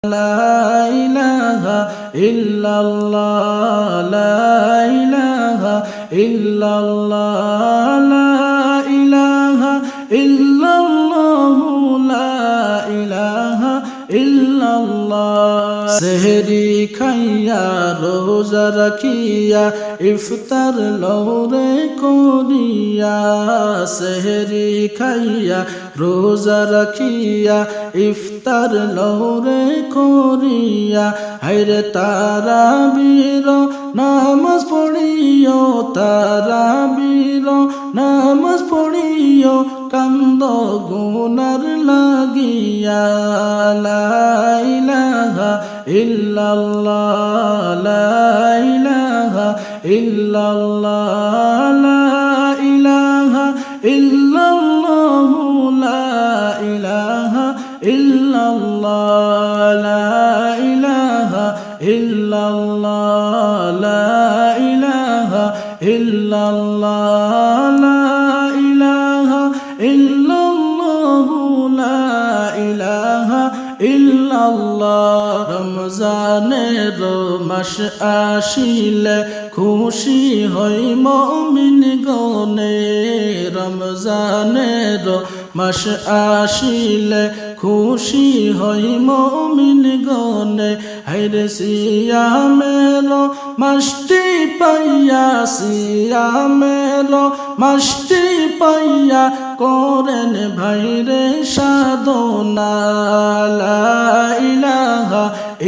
لا إله إلا الله لا إله إلا الله لا إله إلا الله لا إله إلا الله سهري খাইয়া রোজা রাখিয়া ইফতার লওরে করিয়া সেহরি খাইয়া রোজা রাখিয়া ইফতার লওরে করিয়া হায়রে তারাবির নামাজ পড়িও তারাবির নামাজ পড়িও কান্দ গুনার লাগিয়া লা ইলাহা ইল্লাল্লাহ লা ইলাহা ইল্লাল্লাহ লা ইলাহা ইল্লাল্লাহ লা ইলাহা ইল্লাল্লাহ লা ইলাহা ইল্লাল্লাহ লা ইলাহা ইল্লাল্লাহ লা ইলাহা ইল্লাল্লাহ লা ইলাহা ইল্লাল্লাহ রমজানের মাস আসিলে খুশি হই মুমিন গনে রমজানের মাস আসিলে খুশি হই মুমিন গনে হায়রে সিয়ামের মাসটি পাইয়া সিয়ামের মাসটি পাইয়া করেন ভাইরে সাধনা লা ইলাহা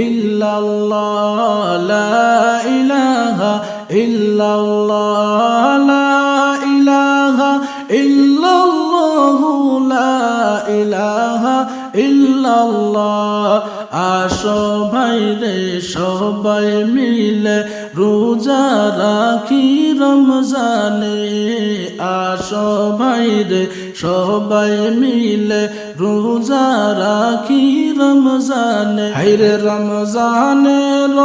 ইল্লাল্লাহ লা ইলাহা ইল্লাল্লাহ লা ইলাহা ইল্লাল্লাহ লা ইলাহা ইল্লাল্লাহ আসো ভাইরে সবাই মিলে রোজা রাখি রমজানে আসো ভাইরে সবাই মিলে রোজা রাখি রমজানে হায়রে রমজানের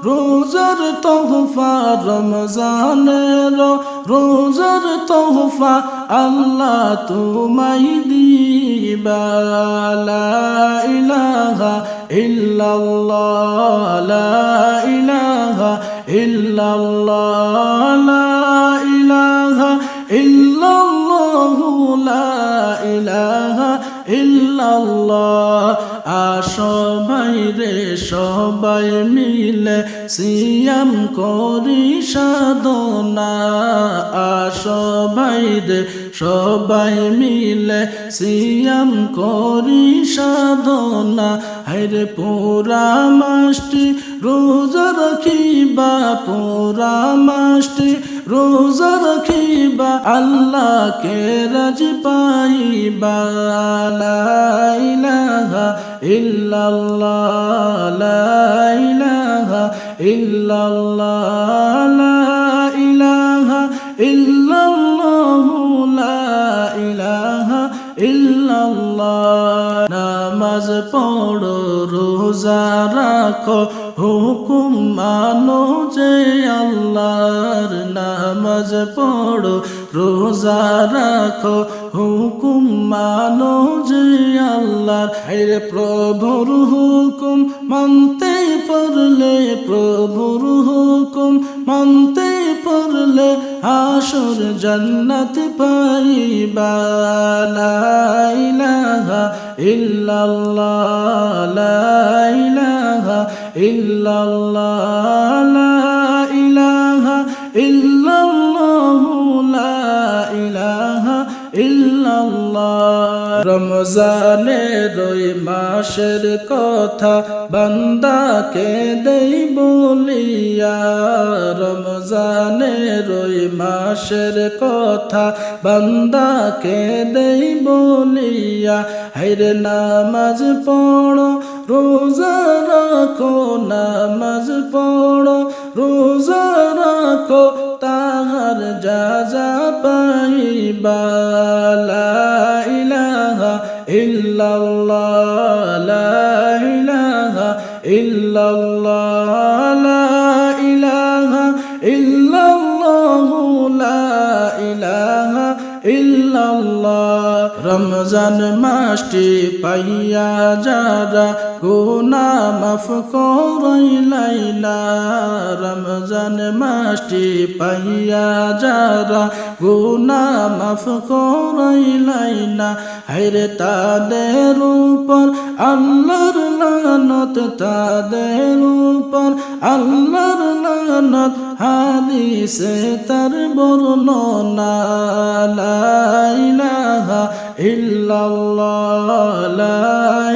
রোজার তোহফা রমজানের রোজার তোহফা আল্লাহ তোমায় দিবা লা ইলাহা ইল্লাল্লাহ লা ইলাহা ইল্লাল্লাহ লা ইলাহা ইল্লাল্লাহ লা ইলাহা ইল্লাল্লাহ আসো ভাইরে সবাই মিলে সিয়াম করি সাধনা আসো ভাইরে সবাই মিলে সিয়াম করি সাধনা হায়রে পুরা মাসটি রোজা রাখিবা পুরা মাসটি রোজা রাখিবা আল্লাহকে রাজি পাইবা লা ইলাহা ইল্লাল্লাহ লা ইলাহা ইল্লাল্লাহ লা ইলাহা ইল্লাল্লাহ লা ইলাহা ইল্লাল্লাহ নামাজ পড়ো রোজা রাখো হুকুম মানো যে আল্লাহর নামাজ পড়ো রোজা রাখো হুকুম মানো যে আল্লাহর হায়রে প্রভুর হুকুম মানতে পারলে প্রভুর হুকুম মানতে পারলে হাসর জান্নাত পাইবা লা ইলাহা ইল্লাল্লাহ লা ইলাহা ইল্লাল্লাহ লা ইলাহা ইল্লাল্লাহ লা ইলাহা ইল্লাল্লাহ রমজানের ওই মাসের কথা বান্দাকে দেই বলিয়া রমজানের ওই মাসের কথা বান্দাকে দেই বলিয়া হায়রে নামাজ পড়ো রোজা রাখো নামাজ পড়ো রোজা রাখো তাহার যা পাইবা লা ইলাহা ইল্লাল্লাহ লা ইলাহা ইল্লাল্লাহ লা ইলাহা ইল্লাল্লাহ লা ইলাহা ইল্লাল্লাহ রমজান মাসটি পাইয়া যারা গুনাহ মাফ করাইলাইনা রমজান মাসটি পাইয়া যারা গুনাহ মাফ করাইলাইনা হায়রে তাদের উপর আল্লাহর লানত তাদের উপর আল্লাহর লানত হাদিসে তার বর্ণনা লা ইলাহা ইল্লাল্লাহ লা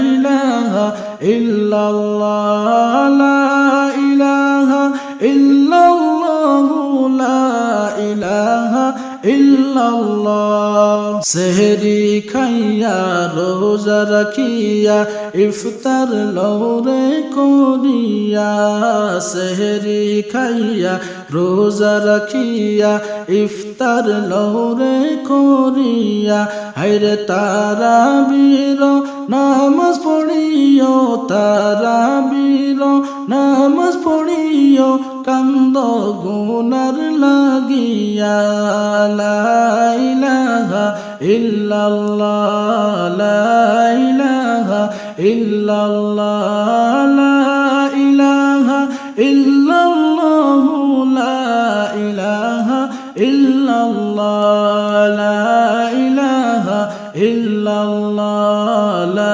ইলাহা ইল্লাল্লাহ লা ইলাহা ইল্লাল্লাহ লা ইলাহা ইল্লাল্লাহ সেহরি খাইয়া রোজা রাখিয়া ইফতার লৌরে করিয়া সেহরি খাইয়া রোজা রাখিয়া ইফতার লৌরে করিয়া হায়রে তারাবির নামাজ পড়িও তারাবির নামাজ পড়িও কান্দ গুনার লাগিয়া লা ইলাহা ইল্লাল্লাহ লা ইলাহা ইল্লাল্লাহ লা ইলাহা ইল্লাল্লাহ লা ইলাহা ইল্লাল্লাহ লা ইলাহা ইল্লাল্লাহ লা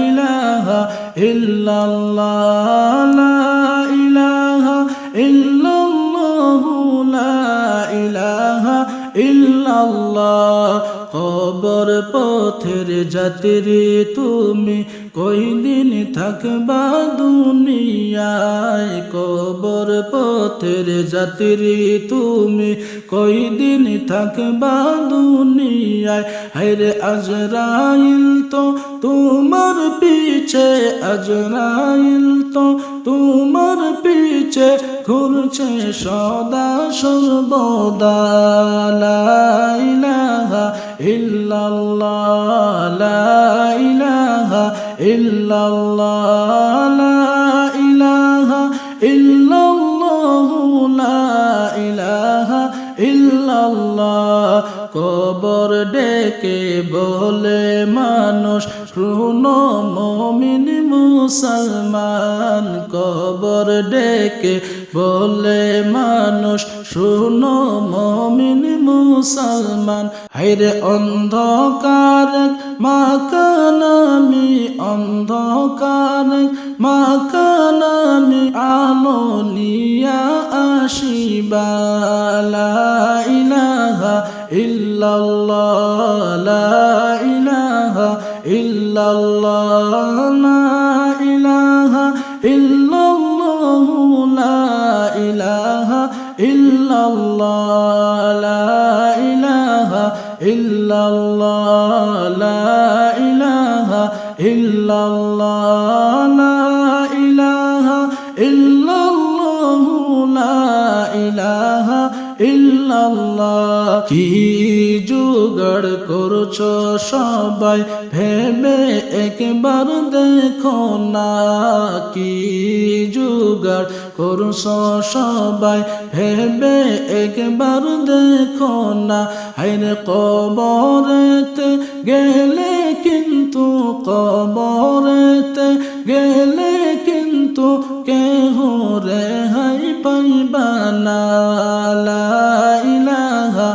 ইলাহা ইল্লাল্লাহ লা ইলাহা ইল্লাল্লাহ লা ইলাহা ইল্লাল্লাহ কবর পথের যাত্রী তুমি কয়দিন থাকবা দুনিয়ায় কবর পথের যাত্রী তুমি কয়দিন থাকবা দুনিয়ায় হায়রে আজরাইল তো তোমার পিছে আজরাইল তো তোমার পিছে ঘুরছে সদা সর্বদা লা ইলাহা ইল্লাল্লাহ লা ইলাহা ইল্লাল্লাহ লা ইলাহা ইল্লাল্লাহ লা ইলাহা ইল্লাল্লাহ কবর ডেকে বলে মানুষ শুনো মুমিন মুসলমান কবর ডেকে বলে মানুষ শুনো মুমিন মুসলমান হায়রে অন্ধকার মাকানামি অন্ধকার মাকানামি আলো নিয়া আসিবা লা ইলাহা ইল্লাল্লাহ লা ইলাহা ইল্লাল্লাহ লা ইলাহা ইল্লাল্লাহ লা ইলাহা ইল্লাল্লাহ লা ইলাহা ইল্লাল্লাহ লা ইলাহা ইল্লাল্লাহ লা ইলাহা ইল্লাল্লাহ লা ইলাহা ইল্লাল্লাহ কি জোগাড় করছো সবাই ভেবে একবার দেখো না কি জোগাড় করছো সবাই ভেবে একবার দেখো না হায়রে কবরেতে গেলে কিন্তু কবরেতে গেলে কিন্তু কেহ রেহাই পাইবা না লা ইলাহা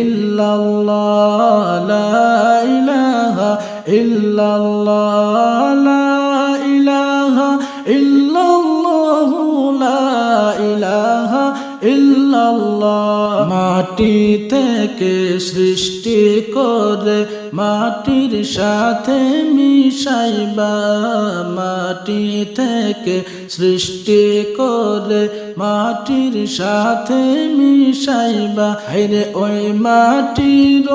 ইল্লাল্লাহ লা ইলাহা ইল্লাল্লাহ লা ইলাহা ইল্লাল্লাহ লা ইলাহা ইল্লাল্লাহ মাটি থেকে সৃষ্টি করে মাটির সাথে মিশাইবা মাটি থেকে সৃষ্টি করে মাটির সাথে মিশাইবা হায়রে ওই মাটির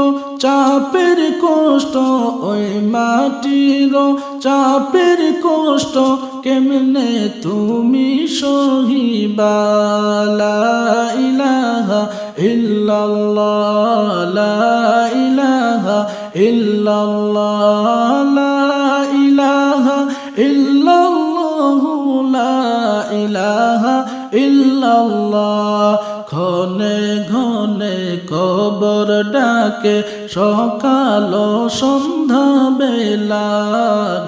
চাপের কষ্ট ওই মাটির চাপের কষ্ট কেমনে তুমি সহিবা লা ইলাহা ইল্লাল্লাহ লা ইলাহা ইল্লাল্লাহ লা ইলাহা ইল্লাল্লাহ লা ইলাহা ইল্লাল্লাহ ঘনে ঘনে কবর ডাকে সকাল সন্ধ্যা বেলা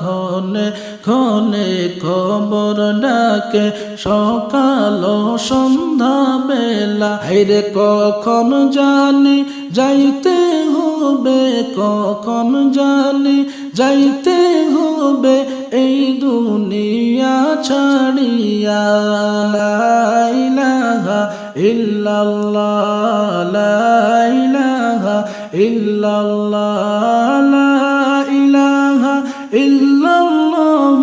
ঘনে ক্ষণে খবর ডাকে সকাল সন্ধ্যা বেলা। হায়রে কখন জানি যাইতে হবে, কখন জানি যাইতে হবে এই দুনিয়া ছাড়িয়া। লা ইলাহা ইল্লাল্লাহ, লা ইলাহা ইল্লাল্লাহ, লা ইলাহা ইল্লাল্লাহ,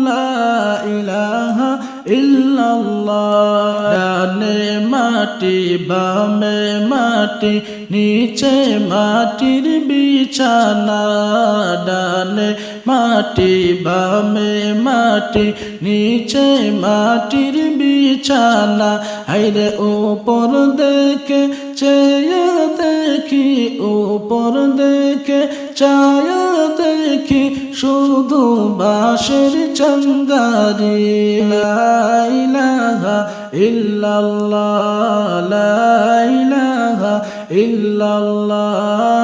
লা ইলাহা ইল্লাল্লাহ। ডানে মাটি বামে মাটি নিচে মাটির বিছানা, ডানে মাটি বামে মাটি নিচে মাটির বিছানা। হায়রে উপর দেখে চেয়ে দেখি, উপর দেখে চায়া দেখি শুধু বাঁশের চঙ্গারি। লা ইলাহা ইল্লাল্লাহ, লা ইলাহা ইল্লাল্লাহ,